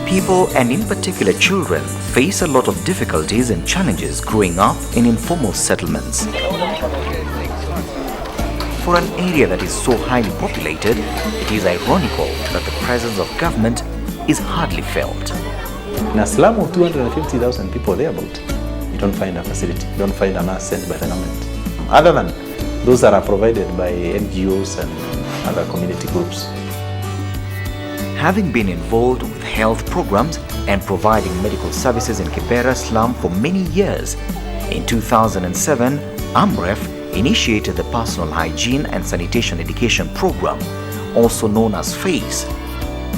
People, and in particular children, face a lot of difficulties and challenges growing up in informal settlements. For an area that is so highly populated, it is ironical that the presence of government is hardly felt. In a slum of 250,000 people thereabout, you don't find a facility, you don't find an asset by the government, other than those that are provided by NGOs and other community groups. Having been involved with health programs and providing medical services in KIBERA slum for many years, in 2007, AMREF initiated the Personal Hygiene and Sanitation Education Program, also known as FACE.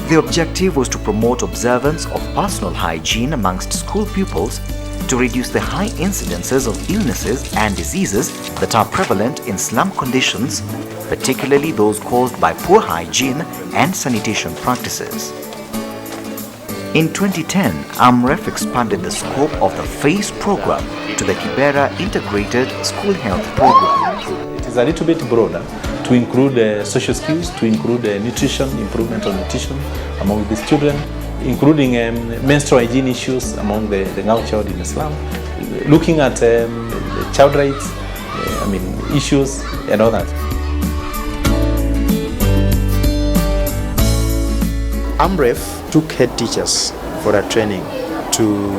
The objective was to promote observance of personal hygiene amongst school pupils to reduce the high incidences of illnesses and diseases that are prevalent in slum conditions, particularly those caused by poor hygiene and sanitation practices. In 2010, AMREF expanded the scope of the FACE program to the KIBERA Integrated School Health Program. It is a little bit broader to include social skills, to include nutrition, improvement on nutrition among these children, including menstrual hygiene issues among the young child in the slum, looking at child rights, issues and all that. AMREF took head teachers for a training to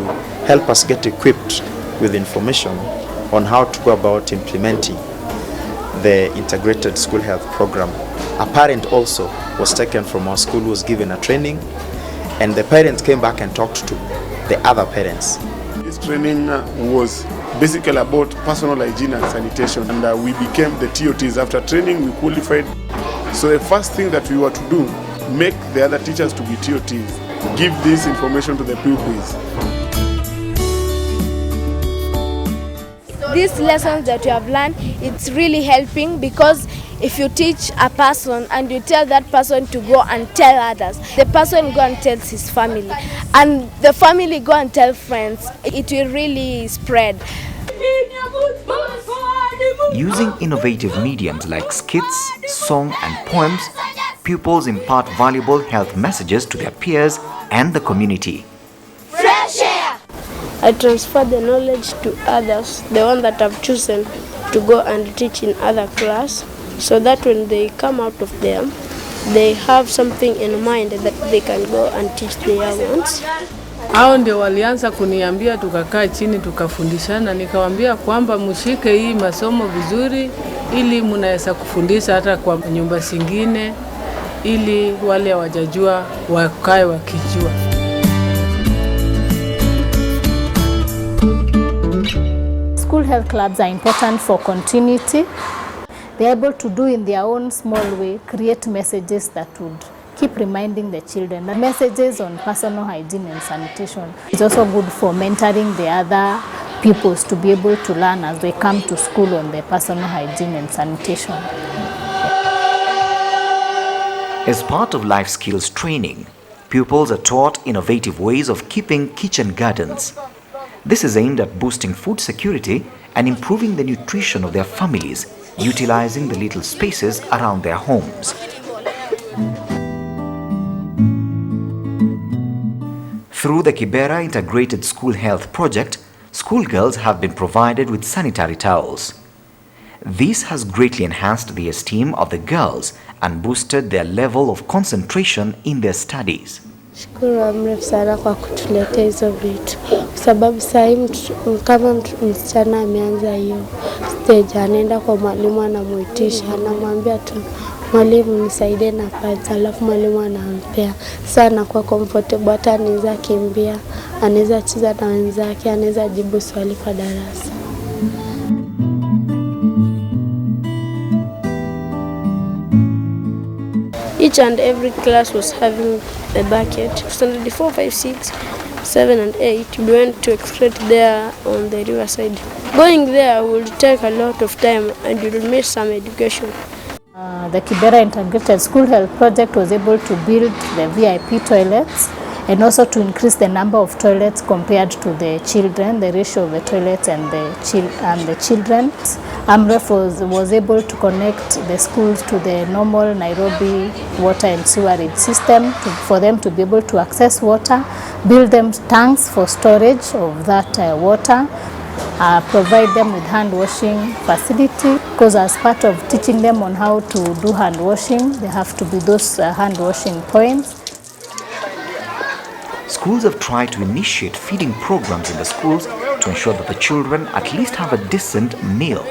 help us get equipped with information on how to go about implementing the integrated school health program. A parent also was taken from our school, was given a training, and the parents came back and talked to the other parents. This training was basically about personal hygiene and sanitation, and we became the TOTs. After training, we qualified. So the first thing that we were to do, make the other teachers to be TOTs, give this information to the pupils. These lessons that you have learned, it's really helping, because if you teach a person and you tell that person to go and tell others, the person go and tells his family, and the family go and tell friends, it will really spread. Using innovative mediums like skits, song and poems, pupils impart valuable health messages to their peers and the community. Fresh air! I transfer the knowledge to others, the one that I've chosen to go and teach in other class, so that when they come out of there, they have something in mind that they can go and teach the young ones. Hao ndio walianza kuniambia, tukakaa chini tukafundishana, nikawaambia kwamba mshike hii masomo vizuri ili mnaweza kufundisha hata kwa nyumba zingine, ili wale hawajajua wakae wakijua. School health clubs are important for continuity. They are able to do in their own small way, create messages that would keep reminding the children. The messages on personal hygiene and sanitation is also good for mentoring the other pupils to be able to learn as they come to school on their personal hygiene and sanitation. As part of life skills training, pupils are taught innovative ways of keeping kitchen gardens. This is aimed at boosting food security and improving the nutrition of their families, utilizing the little spaces around their homes. Through the KIBERA Integrated School Health Project, schoolgirls have been provided with sanitary towels. This has greatly enhanced the esteem of the girls and boosted their level of concentration in their studies. Shukuru AMREF sana kwa kutuletea hizo vitu, kwa sababu sasa kama msichana ameanza hiyo stage, anaenda kwa mwalimu anamuitisha, anamwambia tu mwalimu nisaidie na pads, alafu mwalimu anampea. Sana kwa comfortable, hata anaweza kimbia, anaweza cheza na wenzake, anaweza jibu swali kwa darasa. Each and every class was having a bucket. Standard 4, 5, 6, 7 and 8, we went to excrete there on the riverside. Going there will take a lot of time and you will miss some education. the KIBERA Integrated School Health Project was able to build the VIP toilets and also to increase the number of toilets compared to the children, the ratio of the toilets and the children. AMREF was able to connect the schools to the normal Nairobi water and sewerage system for them to be able to access water, build them tanks for storage of that water, provide them with hand washing facility, because as part of teaching them on how to do hand washing, there have to be those hand washing points. Schools have tried to initiate feeding programs in the schools to ensure that the children at least have a decent meal.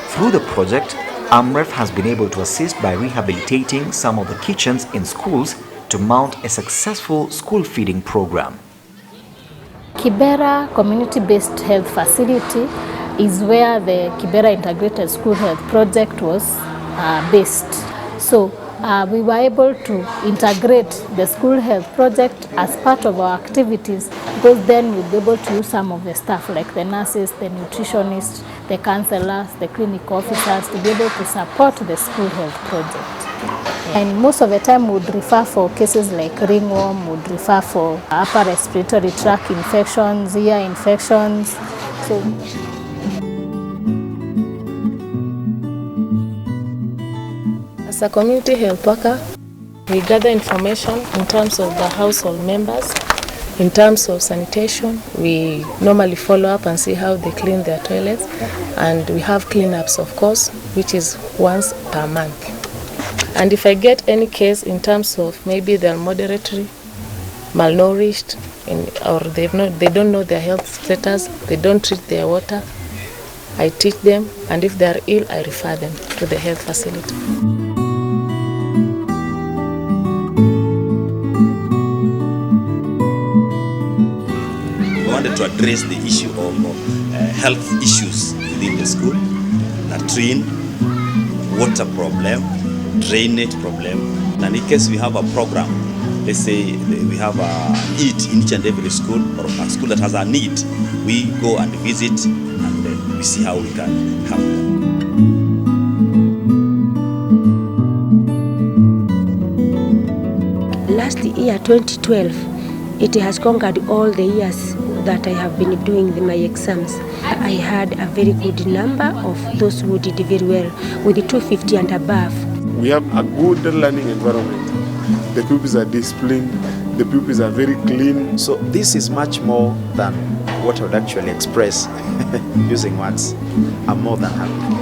Through the project, AMREF has been able to assist by rehabilitating some of the kitchens in schools to mount a successful school feeding program. KIBERA Community-Based Health Facility is where the KIBERA Integrated School Health Project was based. So we were able to integrate the school health project as part of our activities, because then we'll be able to use some of the staff like the nurses, the nutritionists, the counselors, the clinic officers to be able to support the school health project. And most of the time would refer for cases like ringworm, would refer for upper respiratory tract infections, ear infections. So as a community health worker, we gather information in terms of the household members. In terms of sanitation, we normally follow up and see how they clean their toilets, and we have cleanups, of course, which is once per month. And if I get any case in terms of maybe they're moderately malnourished or they don't know their health status, they don't treat their water, I teach them, and if they're ill, I refer them to the health facility. We wanted to address the issue of health issues within the school, latrine, water problem, drainage problem. And in case we have a program, let's say we have a need in each and every school, or a school that has a need, we go and visit and we see how we can help them. Last year, 2012, it has conquered all the years that I have been doing my exams. I had a very good number of those who did very well with the 250 and above. We have a good learning environment. The pupils are disciplined, the pupils are very clean. So this is much more than what I would actually express using words. I'm more than happy.